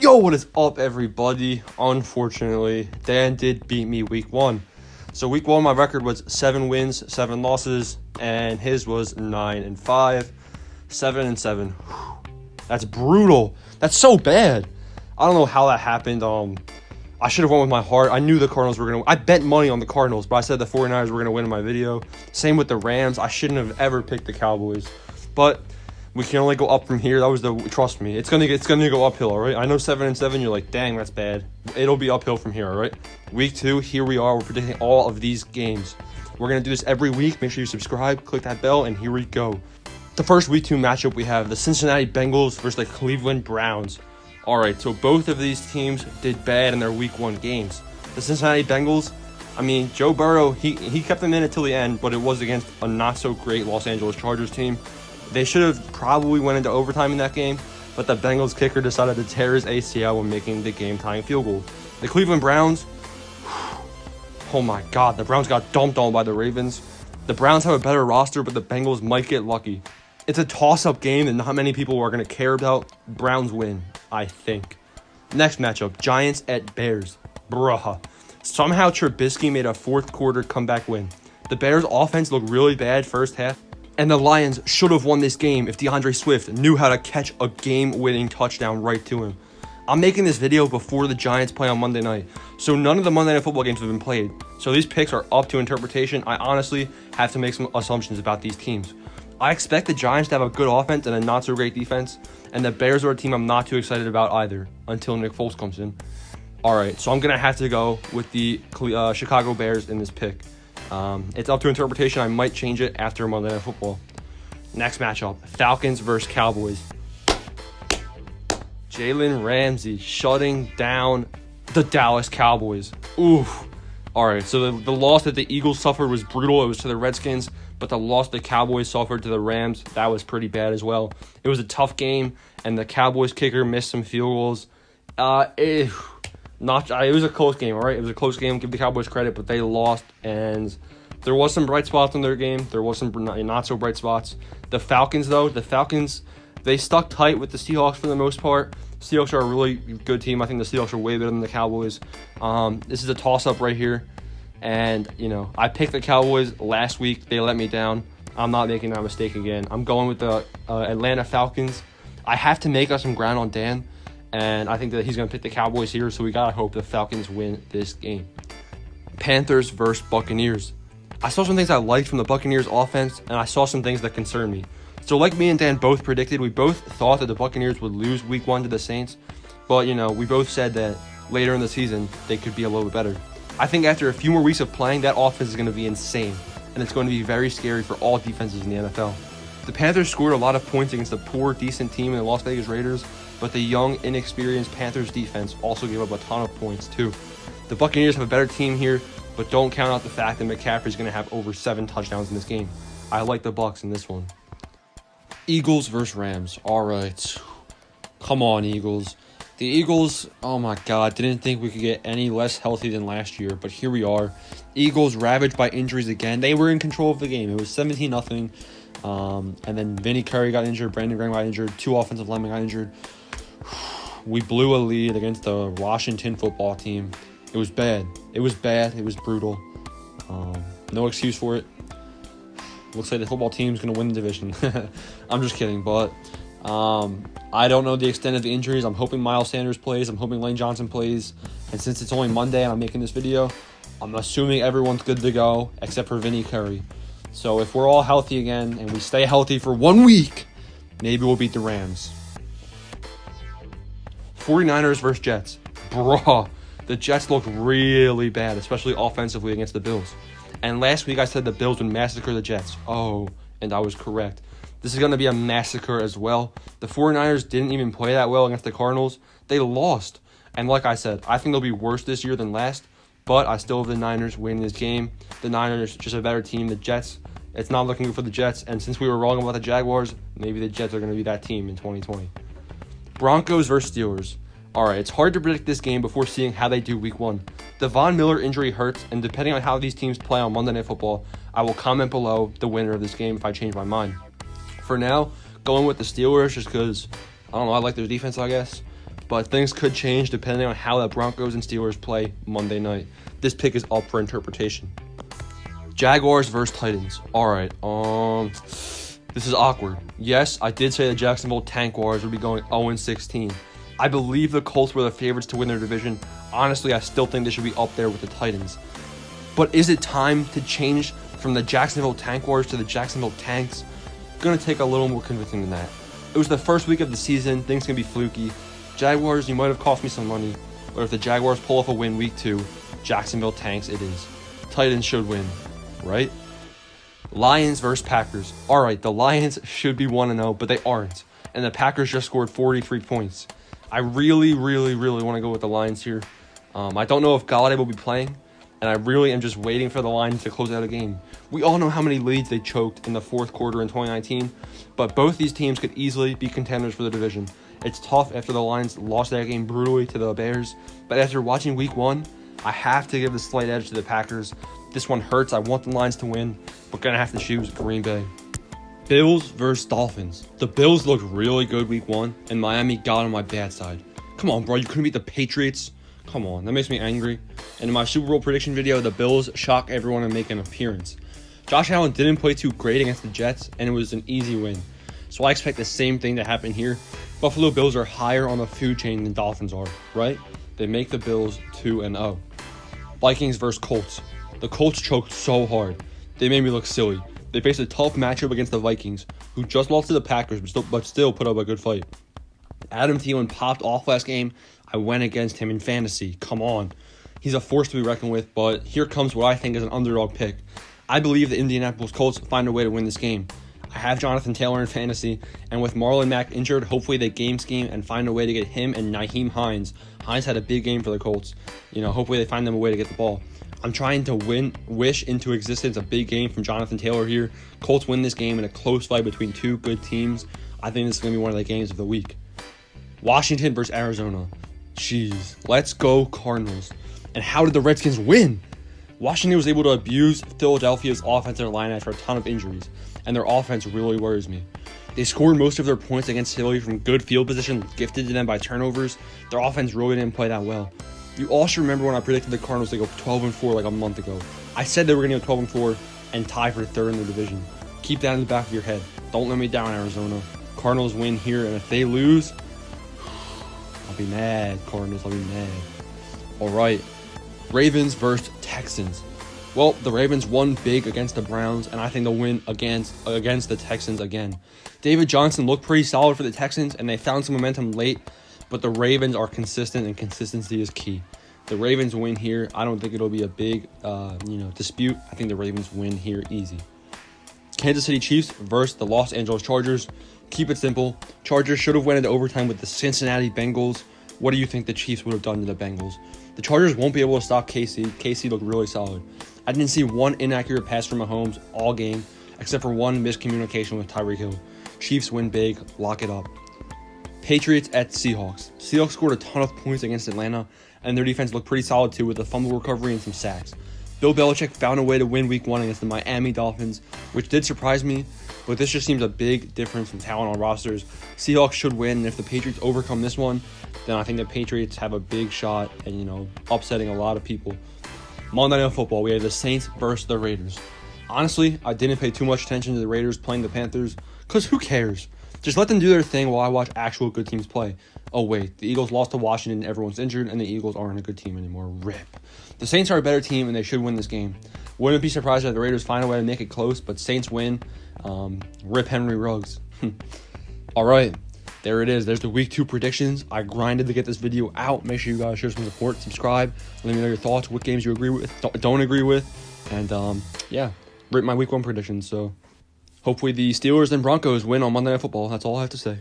Yo, what is up, everybody? Unfortunately, Dan did beat me week 1. So week 1, my record was 7 wins, 7 losses, and his was 9-5, 7-7. That's brutal. That's so bad. I don't know how that happened. I should have won with my heart. I knew the Cardinals were going to. I bet money on the Cardinals, but I said the 49ers were going to win in my video. Same with the Rams. I shouldn't have ever picked the Cowboys, but we can only go up from here. Trust me, it's gonna go uphill, all right? I know 7-7, you're like, dang, that's bad. It'll be uphill from here, all right? Week 2, here we are. We're predicting all of these games. We're gonna do this every week. Make sure you subscribe, click that bell, and here we go. The first week 2 matchup, we have the Cincinnati Bengals versus the Cleveland Browns. All right, so both of these teams did bad in their week 1 games. The Cincinnati Bengals, I mean, Joe Burrow, he kept them in it till the end, but it was against a not-so-great Los Angeles Chargers team. They should have probably went into overtime in that game, but the Bengals kicker decided to tear his ACL when making the game-tying field goal. The Cleveland Browns, oh my God, the Browns got dumped on by the Ravens. The Browns have a better roster, but the Bengals might get lucky. It's a toss-up game that not many people are going to care about. Browns win, I think. Next matchup, Giants at Bears. Bruh. Somehow Trubisky made a fourth-quarter comeback win. The Bears' offense looked really bad first half, and the Lions should have won this game if DeAndre Swift knew how to catch a game-winning touchdown right to him. I'm making this video before the Giants play on Monday night, so none of the Monday Night Football games have been played. So these picks are up to interpretation. I honestly have to make some assumptions about these teams. I expect the Giants to have a good offense and a not-so-great defense, and the Bears are a team I'm not too excited about either until Nick Foles comes in. All right, so I'm going to have to go with the Chicago Bears in this pick. It's up to interpretation. I might change it after Monday Night Football. Next matchup, Falcons versus Cowboys. Jalen Ramsey shutting down the Dallas Cowboys. Oof. All right, so the loss that the Eagles suffered was brutal. It was to the Redskins, but the loss the Cowboys suffered to the Rams, that was pretty bad as well. It was a tough game, and the Cowboys kicker missed some field goals. It was a close game, all right? It was a close game. Give the Cowboys credit, but they lost, and there was some bright spots in their game. There was some not-so-bright spots. The Falcons, though, they stuck tight with the Seahawks for the most part. Seahawks are a really good team. I think the Seahawks are way better than the Cowboys. This is a toss-up right here, and, I picked the Cowboys last week. They let me down. I'm not making that mistake again. I'm going with the Atlanta Falcons. I have to make up some ground on Dan, and I think that he's going to pick the Cowboys here, so we got to hope the Falcons win this game. Panthers versus Buccaneers. I saw some things I liked from the Buccaneers offense, and I saw some things that concerned me. So like me and Dan both predicted, we both thought that the Buccaneers would lose week 1 to the Saints, but, we both said that later in the season, they could be a little bit better. I think after a few more weeks of playing, that offense is going to be insane, and it's going to be very scary for all defenses in the NFL. The Panthers scored a lot of points against a poor, decent team in the Las Vegas Raiders, but the young, inexperienced Panthers defense also gave up a ton of points too. The Buccaneers have a better team here, but don't count out the fact that McCaffrey's going to have over 7 touchdowns in this game. I like the Bucs in this one. Eagles versus Rams. All right. Come on, Eagles. The Eagles, oh my God, didn't think we could get any less healthy than last year, but here we are. Eagles ravaged by injuries again. They were in control of the game. It was 17-0. And then Vinny Curry got injured, Brandon Graham got injured, 2 offensive linemen got injured. We blew a lead against the Washington football team. It was bad. It was brutal. No excuse for it. Looks like the football team's going to win the division. I'm just kidding, but I don't know the extent of the injuries. I'm hoping Miles Sanders plays. I'm hoping Lane Johnson plays. And since it's only Monday and I'm making this video, I'm assuming everyone's good to go except for Vinny Curry. So if we're all healthy again and we stay healthy for 1 week, maybe we'll beat the Rams. 49ers versus Jets. Bruh, the Jets look really bad, especially offensively against the Bills. And last week I said the Bills would massacre the Jets. Oh, and I was correct. This is going to be a massacre as well. The 49ers didn't even play that well against the Cardinals. They lost. And like I said, I think they'll be worse this year than last. But I still have the Niners winning this game. The Niners just a better team. The Jets, it's not looking good for the Jets. And since we were wrong about the Jaguars, maybe the Jets are going to be that team in 2020. Broncos versus Steelers. All right, it's hard to predict this game before seeing how they do week 1. The Von Miller injury hurts, and depending on how these teams play on Monday Night Football, I will comment below the winner of this game if I change my mind. For now, going with the Steelers just because, I don't know, I like their defense, I guess. but things could change depending on how the Broncos and Steelers play Monday night. This pick is up for interpretation. Jaguars versus Titans. All right, this is awkward. Yes, I did say the Jacksonville Tankwars would be going 0-16. I believe the Colts were the favorites to win their division. Honestly, I still think they should be up there with the Titans. But is it time to change from the Jacksonville Tankwars to the Jacksonville Tanks? Gonna take a little more convincing than that. It was the first week of the season. Things can be fluky. Jaguars, you might have cost me some money. But if the Jaguars pull off a win week 2, Jacksonville Tanks it is. Titans should win, right? Lions versus Packers. All right, the Lions should be 1-0, but they aren't. And the Packers just scored 43 points. I really want to go with the Lions here. I don't know if Galladay will be playing, and I really am just waiting for the Lions to close out a game. We all know how many leads they choked in the fourth quarter in 2019, but both these teams could easily be contenders for the division. It's tough after the Lions lost that game brutally to the Bears, but after watching Week 1, I have to give the slight edge to the Packers. This one hurts. I want the Lions to win, but gonna have to choose Green Bay. Bills versus Dolphins. The Bills looked really good Week 1, and Miami got on my bad side. Come on, bro. You couldn't beat the Patriots? Come on. That makes me angry. And in my Super Bowl prediction video, the Bills shock everyone and make an appearance. Josh Allen didn't play too great against the Jets, and it was an easy win. So I expect the same thing to happen here. Buffalo Bills are higher on the food chain than Dolphins are, right? They make the Bills 2-0. Vikings versus Colts. The Colts choked so hard. They made me look silly. They faced a tough matchup against the Vikings, who just lost to the Packers, but still put up a good fight. Adam Thielen popped off last game. I went against him in fantasy. Come on. He's a force to be reckoned with, but here comes what I think is an underdog pick. I believe the Indianapolis Colts find a way to win this game. I have Jonathan Taylor in fantasy, and with Marlon Mack injured, hopefully they game scheme and find a way to get him and Nyheim Hines. Hines had a big game for the Colts. Hopefully they find them a way to get the ball. I'm trying to wish into existence a big game from Jonathan Taylor here. Colts win this game in a close fight between two good teams. I think this is going to be one of the games of the week. Washington versus Arizona. Jeez. Let's go Cardinals. And how did the Redskins win? Washington was able to abuse Philadelphia's offensive line after a ton of injuries, and their offense really worries me. They scored most of their points against Philly from good field position gifted to them by turnovers. Their offense really didn't play that well. You all should remember when I predicted the Cardinals to go 12-4 like a month ago. I said they were going to go 12-4 and tie for third in the division. Keep that in the back of your head. Don't let me down, Arizona. Cardinals win here, and if they lose, I'll be mad, Cardinals. I'll be mad. All right. Ravens versus Texans. Well, the Ravens won big against the Browns, and I think they'll win against the Texans again. David Johnson looked pretty solid for the Texans, and they found some momentum late, but the Ravens are consistent, and consistency is key. The Ravens win here. I don't think it'll be a big dispute. I think the Ravens win here easy. Kansas City Chiefs versus the Los Angeles Chargers. Keep it simple. Chargers should have went into overtime with the Cincinnati Bengals. What do you think the Chiefs would have done to the Bengals? The Chargers won't be able to stop KC. KC looked really solid. I didn't see one inaccurate pass from Mahomes all game, except for one miscommunication with Tyreek Hill. Chiefs win big. Lock it up. Patriots at Seahawks. Seahawks scored a ton of points against Atlanta, and their defense looked pretty solid too with a fumble recovery and some sacks. Bill Belichick found a way to win Week 1 against the Miami Dolphins, which did surprise me, but this just seems a big difference in talent on rosters. Seahawks should win, and if the Patriots overcome this one, then I think the Patriots have a big shot at, upsetting a lot of people. Monday Night Football, we have the Saints versus the Raiders. Honestly, I didn't pay too much attention to the Raiders playing the Panthers, because who cares? Just let them do their thing while I watch actual good teams play. Oh wait, the Eagles lost to Washington, everyone's injured, and the Eagles aren't a good team anymore. RIP. The Saints are a better team, and they should win this game. Wouldn't be surprised if the Raiders find a way to make it close, but Saints win. RIP Henry Ruggs. All right, there it is. There's the Week 2 predictions. I grinded to get this video out. Make sure you guys show some support, subscribe, let me know your thoughts, what games you agree with, don't agree with, and rip my Week 1 predictions. So hopefully the Steelers and Broncos win on Monday Night Football. That's all I have to say.